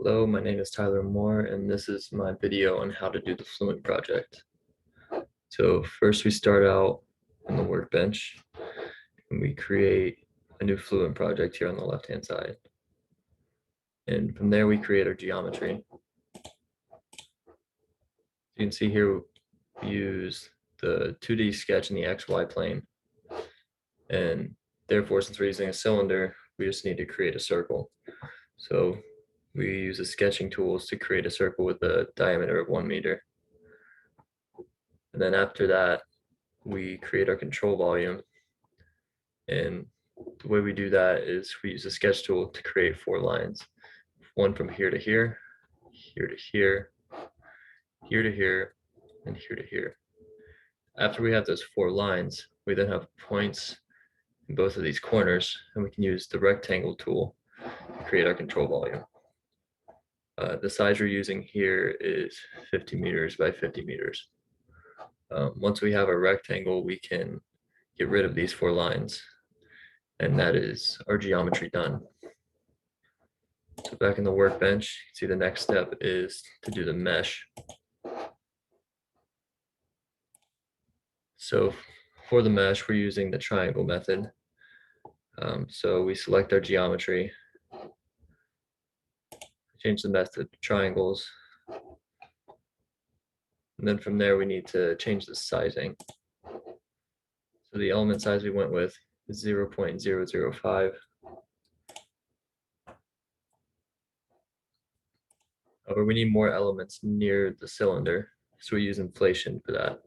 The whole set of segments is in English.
Hello, my name is Tyler Moore, and this is my video on how to do the Fluent project. So first we start out on the workbench, and we create a new Fluent project here on the left-hand side. And from there we create our geometry. You can see here we use the 2D sketch in the XY plane. And therefore, since we're using a cylinder, we just need to create a circle. So we use the sketching tools to create a circle with a diameter of 1 meter. And then after that, we create our control volume. And the way we do that is we use a sketch tool to create 4 lines. One from here to here, here to here, here to here, and here to here. After we have those 4 lines, we then have points in both of these corners, and we can use the rectangle tool to create our control volume. The size we're using here is 50 meters by 50 meters. Once we have a rectangle, we can get rid of these 4 lines, and that is our geometry done. So back in the workbench, you can see the next step is to do the mesh. So for the mesh, we're using the triangle method. So we select our geometry, change the method to triangles, and then from there we need to change the sizing. So the element size we went with is 0.005. However, we need more elements near the cylinder, so we use inflation for that.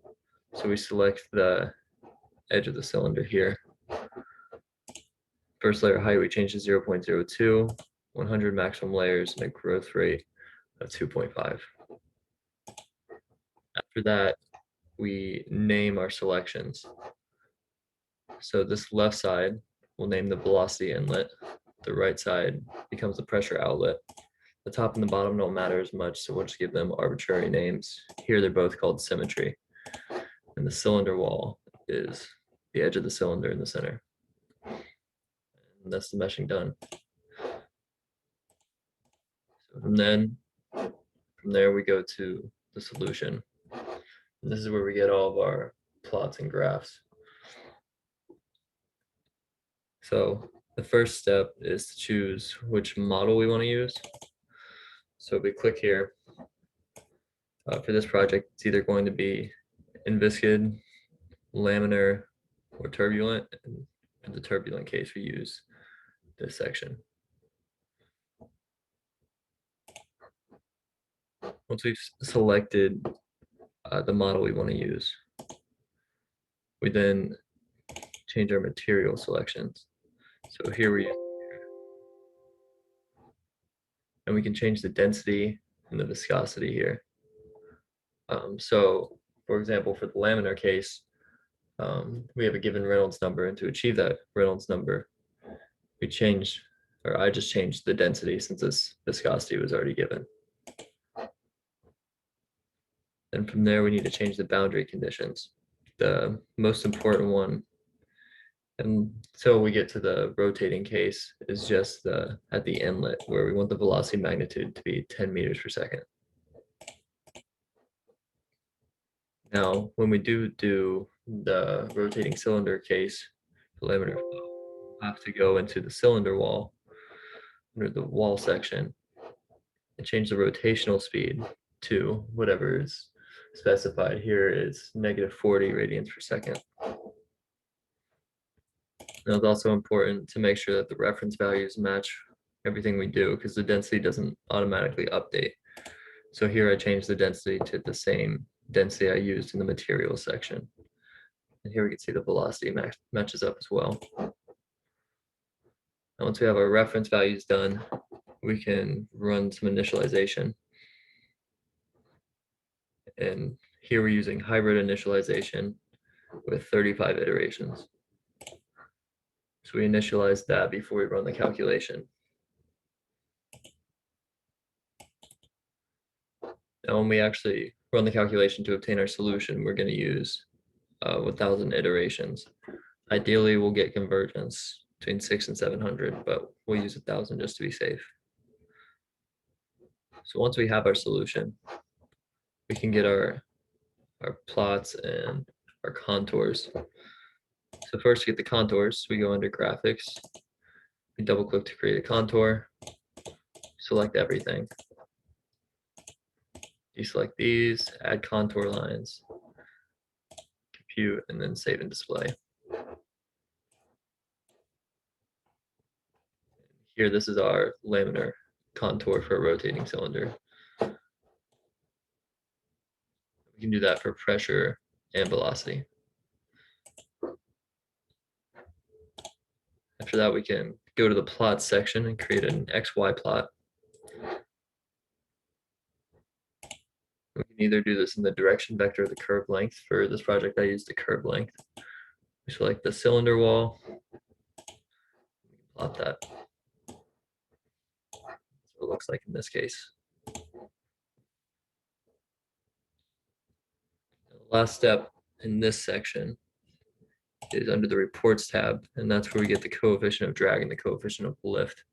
So we select the edge of the cylinder here. First layer height we change to 0.02, 100 maximum layers, and a growth rate of 2.5. After that, we name our selections. So this left side will name the velocity inlet. The right side becomes the pressure outlet. The top and the bottom don't matter as much, so we'll just give them arbitrary names. Here they're both called symmetry. And the cylinder wall is the edge of the cylinder in the center. And that's the meshing done. So from there we go to the solution. And this is where we get all of our plots and graphs. So the first step is to choose which model we want to use. So if we click here, for this project, it's either going to be inviscid, laminar, or turbulent. And in the turbulent case, we use this section. Once we've selected the model we want to use, we then change our material selections. So here and we can change the density and the viscosity here. So for example, for the laminar case, we have a given Reynolds number, and to achieve that Reynolds number, I just changed the density since this viscosity was already given. And from there, we need to change the boundary conditions. The most important one, until we get to the rotating case, is just at the inlet where we want the velocity magnitude to be 10 meters per second. Now, when we do the rotating cylinder case, the laminar flow, we'll have to go into the cylinder wall, under the wall section, and change the rotational speed to whatever is specified here is -40 radians per second. Now, it's also important to make sure that the reference values match everything we do, because the density doesn't automatically update. So here I changed the density to the same density I used in the materials section. And here we can see the velocity matches up as well. And once we have our reference values done, we can run some initialization. And here we're using hybrid initialization with 35 iterations. So we initialize that before we run the calculation. Now, when we actually run the calculation to obtain our solution, we're going to use 1,000 iterations. Ideally, we'll get convergence between 600 and 700, but we'll use 1,000 just to be safe. So once we have our solution, we can get our plots and our contours. So first to get the contours, we go under graphics, we double click to create a contour, select everything. Deselect these, add contour lines, compute, and then save and display. Here, this is our laminar contour for a rotating cylinder. We can do that for pressure and velocity. After that, we can go to the plot section and create an XY plot. We can either do this in the direction vector or the curve length. For this project, I used the curve length. We select the cylinder wall, plot that. That's what it looks like in this case. The last step in this section is under the reports tab, and that's where we get the coefficient of drag and the coefficient of lift.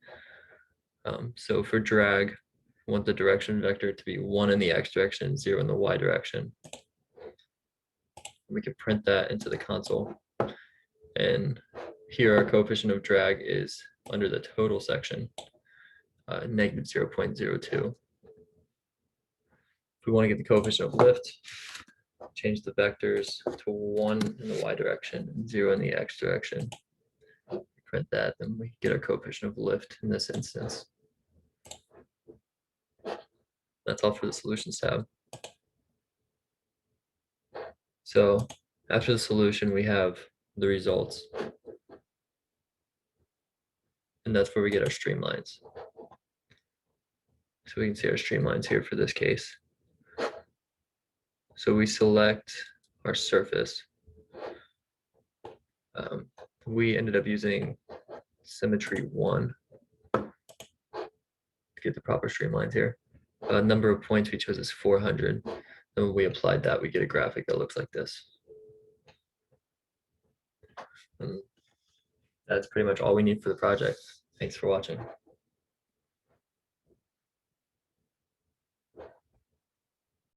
So for drag, we want the direction vector to be 1 in the x direction, 0 in the y direction. We can print that into the console. And here our coefficient of drag is under the total section, negative 0.02. If we want to get the coefficient of lift, change the vectors to 1 in the y direction and 0 in the x direction. Print that, then we get our coefficient of lift in this instance. That's all for the solutions tab. So after the solution, we have the results. And that's where we get our streamlines. So we can see our streamlines here for this case. So we select our surface. We ended up using symmetry 1 to get the proper streamlines here. Number of points we chose is 400. And when we applied that, we get a graphic that looks like this. And that's pretty much all we need for the project. Thanks for watching.